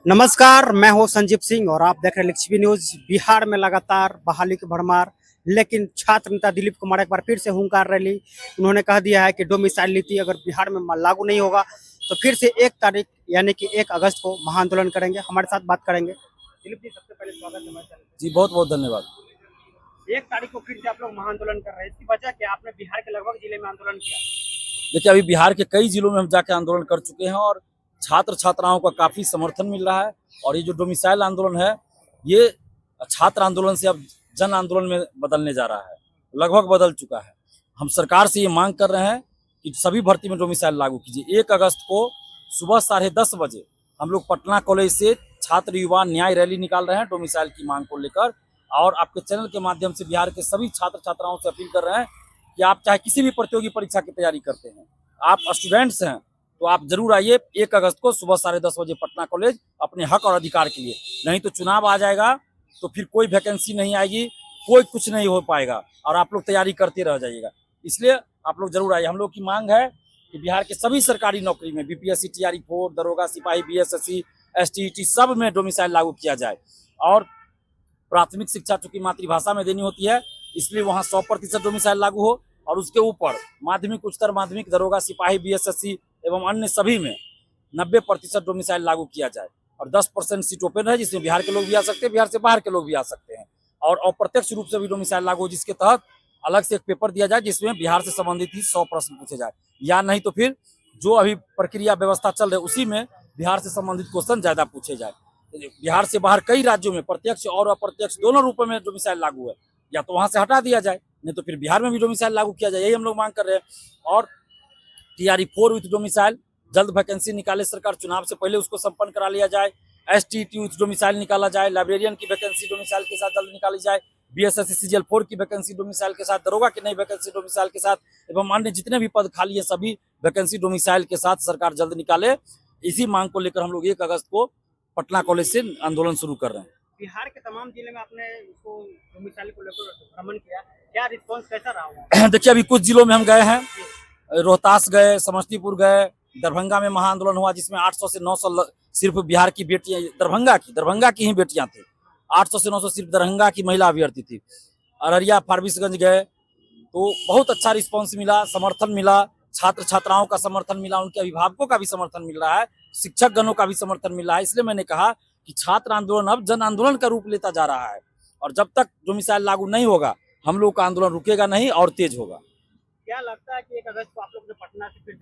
नमस्कार, मैं हूं संजीव सिंह और आप देख रहे हैं लिच्छवी न्यूज। बिहार में लगातार बहाली की भरमार, लेकिन छात्र नेता दिलीप कुमार एक बार फिर से हुंकार रैली। उन्होंने कह दिया है कि डोमिसाइल नीति अगर बिहार में लागू नहीं होगा तो फिर से 1 तारीख यानी कि 1 अगस्त को महाआंदोलन करेंगे। हमारे साथ बात करेंगे। दिलीप जी, सबसे पहले स्वागत है हमारे चैनल जी, बहुत बहुत धन्यवाद। पे। 1 तारीख को फिर से आप लोग महाआंदोलन कर रहे हैं, इसकी वजह क्या? आपने बिहार के लगभग जिले में आंदोलन किया। देखिए, अभी बिहार के कई जिलों में हम जाके आंदोलन कर चुके हैं और छात्र छात्राओं का काफी समर्थन मिल रहा है। और ये जो डोमिसाइल आंदोलन है, ये छात्र आंदोलन से अब जन आंदोलन में बदलने जा रहा है, लगभग बदल चुका है। हम सरकार से ये मांग कर रहे हैं कि सभी भर्ती में डोमिसाइल लागू कीजिए। 1 अगस्त को सुबह 10:30 बजे हम लोग पटना कॉलेज से छात्र युवा न्याय रैली निकाल रहे हैं डोमिसाइल की मांग को लेकर। और आपके चैनल के माध्यम से बिहार के सभी छात्र छात्राओं से अपील कर रहे हैं कि आप चाहे किसी भी प्रतियोगी परीक्षा की तैयारी करते हैं, आप स्टूडेंट्स हैं, तो आप जरूर आइए 1 अगस्त को सुबह 10:30 बजे पटना कॉलेज, अपने हक और अधिकार के लिए। नहीं तो चुनाव आ जाएगा तो फिर कोई वैकेंसी नहीं आएगी, कोई कुछ नहीं हो पाएगा और आप लोग तैयारी करते रह जाइएगा। इसलिए आप लोग जरूर आइए। हम लोग की मांग है कि बिहार के सभी सरकारी नौकरी में बीपीएससी, टीआरई 4, दरोगा, सिपाही, बीएसएससी, एसटीईटी सब में डोमिसाइल लागू किया जाए। और प्राथमिक शिक्षा चूंकि मातृभाषा में देनी होती है, इसलिए वहाँ 100% डोमिसाइल लागू हो। और उसके ऊपर माध्यमिक, उच्चतर माध्यमिक, दरोगा, सिपाही, बीएसएससी एवं अन्य सभी में 90% डोमिसाइल लागू किया जाए। और 10% सीट ओपन है, जिसमें बिहार के लोग भी आ सकते हैं, बिहार से बाहर के लोग भी आ सकते हैं। और अप्रत्यक्ष रूप से भी डोमिसाइल लागू हो, जिसके तहत अलग से एक पेपर दिया जाए जिसमें बिहार से संबंधित ही 100 प्रश्न पूछे जाए, या नहीं तो फिर जो अभी प्रक्रिया व्यवस्था चल रही है उसी में बिहार से संबंधित क्वेश्चन ज्यादा पूछे जाए। बिहार से बाहर कई राज्यों में प्रत्यक्ष और अप्रत्यक्ष दोनों रूपों में डोमिसाइल लागू है, या तो वहां से हटा दिया जाए, नहीं तो फिर बिहार में भी डोमिसाइल लागू किया जाए। यही हम लोग मांग कर रहे हैं। और टीआरई 4 विथ डोमिसाइल जल्द वैकेंसी निकाले सरकार, चुनाव से पहले उसको संपन्न करा लिया जाए। एसटीईटी विथ डोमिसाइल निकाला जाए, लाइब्रेरियन की वैकेंसी डोमिसाइल के साथ जल्द निकाली जाए, बीएसएससी सीजीएल 4 की वैकेंसी डोमिसाइल के साथ, दरोगा की नई वैकेंसी डोमिसाइल के साथ एवं अन्य जितने भी पद खाली है सभी वैकेंसी डोमिसाइल के साथ सरकार जल्द निकाले। इसी मांग को लेकर हम लोग 1 अगस्त को पटना कॉलेज से आंदोलन शुरू कर रहे हैं। बिहार के तमाम जिले में आपने इसको डोमिसाइल को लेकर भ्रमण किया, क्या रिस्पॉन्स कैसा रहा? देखिए, अभी कुछ जिलों में हम गए हैं, रोहतास गए, समस्तीपुर गए, दरभंगा में महाआंदोलन हुआ जिसमें 800 से 900 सिर्फ बिहार की बेटियां, दरभंगा की ही बेटियां थी। 800 से 900 सिर्फ दरभंगा की महिला अभ्यर्थी थी। अररिया, फारबिसगंज गए तो बहुत अच्छा रिस्पॉन्स मिला, समर्थन मिला, छात्र छात्राओं का समर्थन मिला, उनके अभिभावकों का भी समर्थन मिल रहा है, शिक्षक गणों का भी समर्थन मिल रहा है। इसलिए मैंने कहा कि छात्र आंदोलन अब जन आंदोलन का रूप लेता जा रहा है और जब तक डोमिसाइल लागू नहीं होगा हम लोग का आंदोलन रुकेगा नहीं और तेज होगा। क्या लगता है कि 1 अगस्त को आप लोग पटना से फिर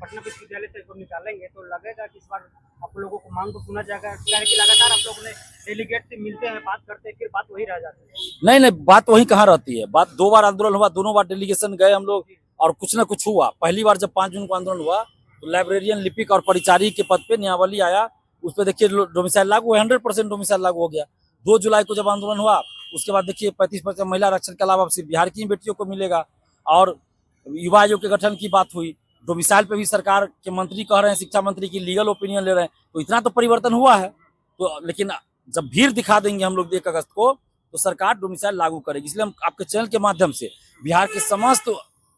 पटना विश्वविद्यालय से इसको निकालेंगे तो लगेगा कि इस बार आप लोगों को मांग को सुना जाएगा? कि लगातार आप लोगों ने डेलीगेट से मिलते हैं, बात करते हैं, फिर बात वही रह जाती है? नहीं, बात वही कहाँ रहती है। बात 2 बार आंदोलन हुआ, दोनों बार डेलीगेशन गए हम लोग और कुछ ना कुछ हुआ। पहली बार जब 5 जून को आंदोलन हुआ तो लाइब्रेरियन, लिपिक और परिचारी के पद पे नियावली आया, उस पर देखिए डोमिसाइल लागू, 100% डोमिसाइल लागू हो गया। 2 जुलाई को जब आंदोलन हुआ उसके बाद देखिए 35% महिला आरक्षण के अलावा सिर्फ बिहार की बेटियों को मिलेगा। और युवा आयोग के गठन की बात हुई, डोमिसाइल पे भी सरकार के मंत्री कह रहे हैं, शिक्षा मंत्री की लीगल ओपिनियन ले रहे हैं, तो इतना तो परिवर्तन हुआ है। तो लेकिन जब भीड़ दिखा देंगे हम लोग 1 अगस्त को तो सरकार डोमिसाइल लागू करेगी। इसलिए हम आपके चैनल के माध्यम से बिहार के समस्त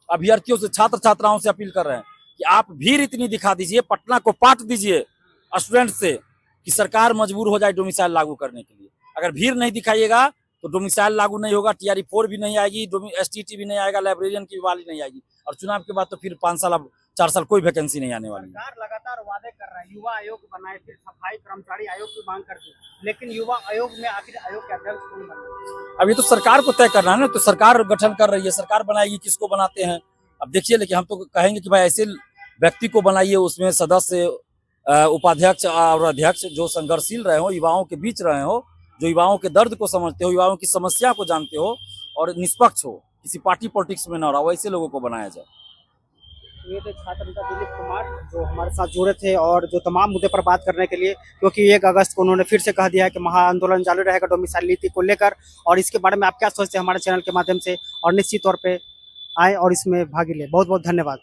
अभ्यर्थियों से, छात्र छात्राओं से अपील कर रहे हैं कि आप भीड़ इतनी दिखा दीजिए, पटना को पाट दीजिए स्टूडेंट से कि सरकार मजबूर हो जाए डोमिसाइल लागू करने के लिए। अगर भीड़ नहीं दिखाइएगा तो डोमिसाइल लागू नहीं होगा, टीआरई 4 भी नहीं आएगी, एसटीईटी भी नहीं आएगा, लाइब्रेरियन की बहाली नहीं आएगी और चुनाव के बाद तो फिर 5 साल, 4 साल कोई वैकेंसी नहीं आने वाली है। सरकार लगातार वादे कर रहा है, युवा आयोग बनाए, फिर सफाई कर्मचारी आयोग की मांग करती है, लेकिन युवा आयोग में आखिर आयोग के अध्यक्ष कौन बने? अब ये तो सरकार को तय करना है ना, तो सरकार गठन कर रही है, सरकार बनाएगी, किसको बनाते हैं अब देखिए। लेकिन हम तो कहेंगे कि भाई ऐसे व्यक्ति को बनाइए, उसमें सदस्य, उपाध्यक्ष और अध्यक्ष जो संघर्षशील रहे हो, युवाओं के बीच रहे हो, जो युवाओं के दर्द को समझते हो, युवाओं की समस्या को जानते हो और निष्पक्ष हो, किसी पार्टी पॉलिटिक्स में न रहो, ऐसे लोगों को बनाया जाए। ये थे छात्र नेता दिलीप कुमार जो हमारे साथ जुड़े थे और जो तमाम मुद्दे पर बात करने के लिए, क्योंकि 1 अगस्त को उन्होंने फिर से कह दिया है कि महाआंदोलन चालू रहेगा डोमिसाइल नीति को लेकर। और इसके बारे में आप क्या सोचते हैं हमारे चैनल के माध्यम से, और निश्चित तौर पे आए और इसमें भाग ले। बहुत बहुत धन्यवाद।